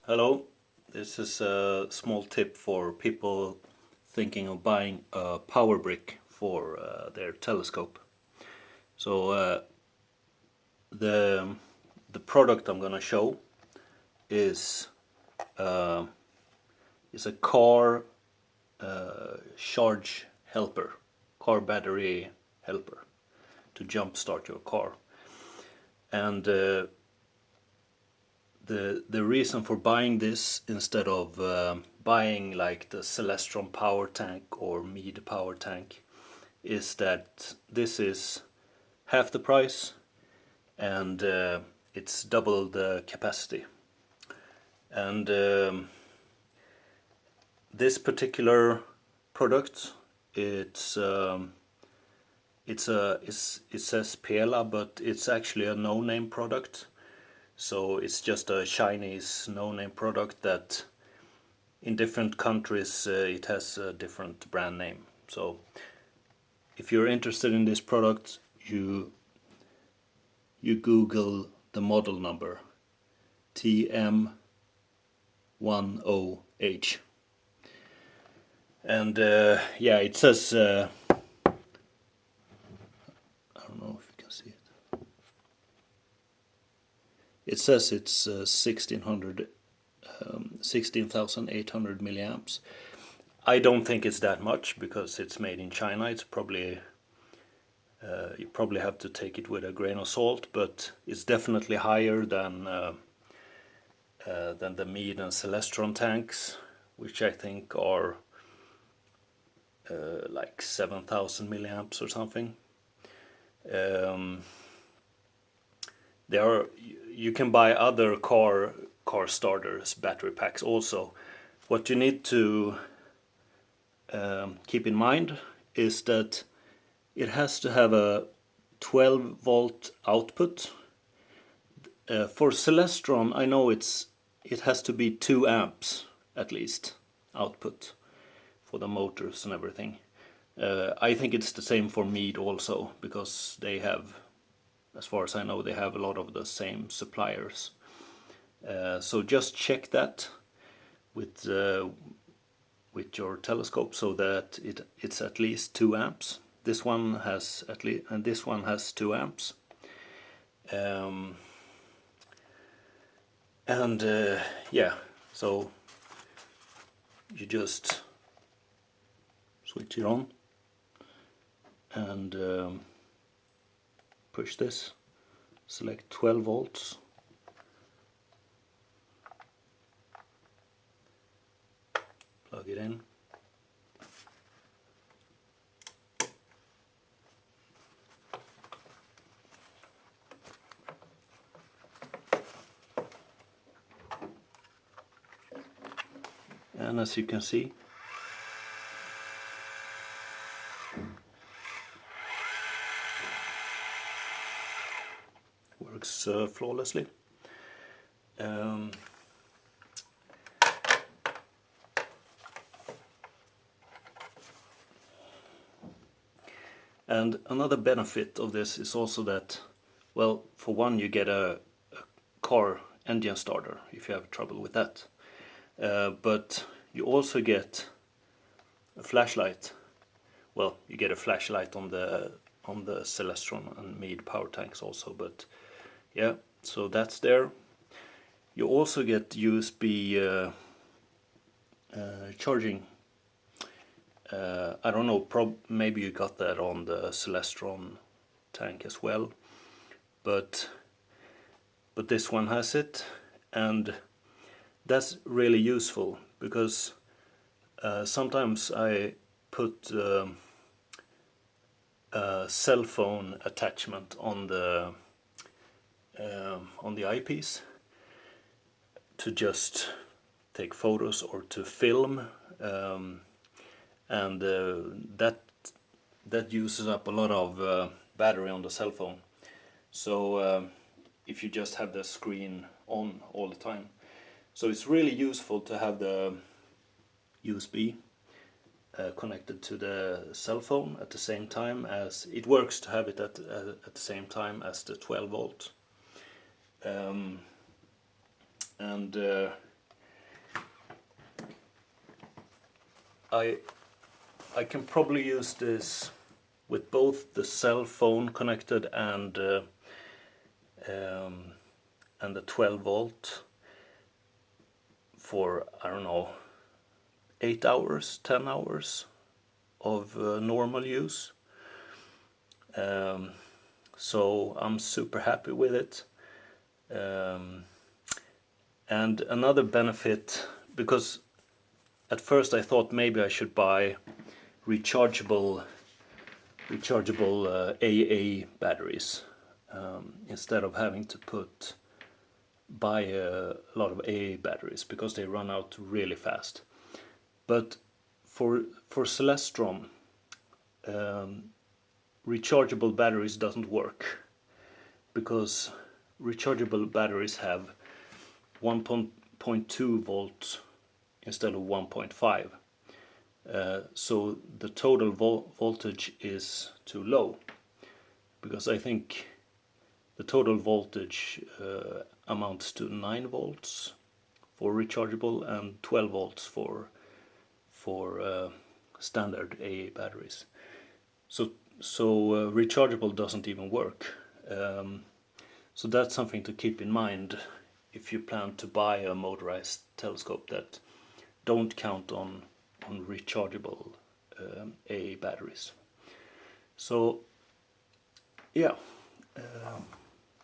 Hello, this is a small tip for people thinking of buying a power brick for their telescope. So the the product I'm gonna show is uh, a car charge helper, car battery helper to jumpstart your car. And the reason for buying this instead of buying like the Celestron power tank or Mead power tank is that this is half the price and it's double the capacity. And this particular product, it says Pela, but it's actually a no-name product. So it's just a Chinese no-name product that in different countries it has a different brand name. So if you're interested in this product, you Google the model number TM10H. And yeah, it says I don't know if you can see it. It says it's 16,800 milliamps. I don't think it's that much because it's made in China. It's probably you probably have to take it with a grain of salt, but it's definitely higher than the Mead and Celestron tanks, which I think are like 7,000 milliamps or something. You can buy other car starters battery packs also. What you need to keep in mind is that it has to have a 12-volt output. For Celestron, I know it has to be 2 amps at least output for the motors and everything. I think it's the same for Mead also, because they have, as far as I know, they have a lot of the same suppliers. So just check that with your telescope so that it's at least 2 amps. This one has at least, and this one has 2 amps. Yeah, so you just switch it on and push this, select 12 volts, plug it in, and as you can see, works flawlessly. And another benefit of this is also that, well, for one, you get a car engine starter if you have trouble with that. But you also get a flashlight. Well, you get a flashlight on the Celestron and Mead power tanks also, but yeah, so that's there. You also get USB charging. I don't know, maybe you got that on the Celestron tank as well, but this one has it, and that's really useful because sometimes I put a cell phone attachment on the eyepiece to just take photos or to film, and that uses up a lot of battery on the cell phone. So if you just have the screen on all the time, so it's really useful to have the USB connected to the cell phone at the same time as it works to have it at the same time as the 12 volt. And I can probably use this with both the cell phone connected and the 12 volt for, I don't know, 8 hours, 10 hours of normal use. So I'm super happy with it. And another benefit, because at first I thought maybe I should buy rechargeable AA batteries instead of having to buy a lot of AA batteries, because they run out really fast. But for Celestron, rechargeable batteries doesn't work, because rechargeable batteries have 1.2 volts instead of 1.5. So the total voltage is too low, because I think the total voltage amounts to 9 volts for rechargeable and 12 volts for standard AA batteries. So rechargeable doesn't even work. So that's something to keep in mind if you plan to buy a motorized telescope, that don't count on rechargeable AA batteries. So yeah,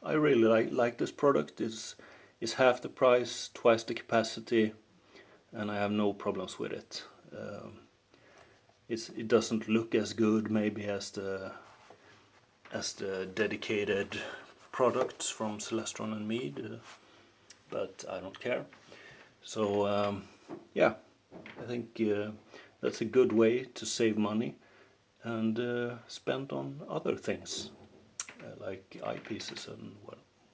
I really like this product. It's half the price, twice the capacity, and I have no problems with it. It doesn't look as good maybe as the dedicated products from Celestron and Meade, but I don't care. So yeah, I think that's a good way to save money and spend on other things like eyepieces and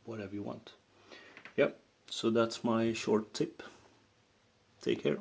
whatever you want. Yep, so that's my short tip. Take care.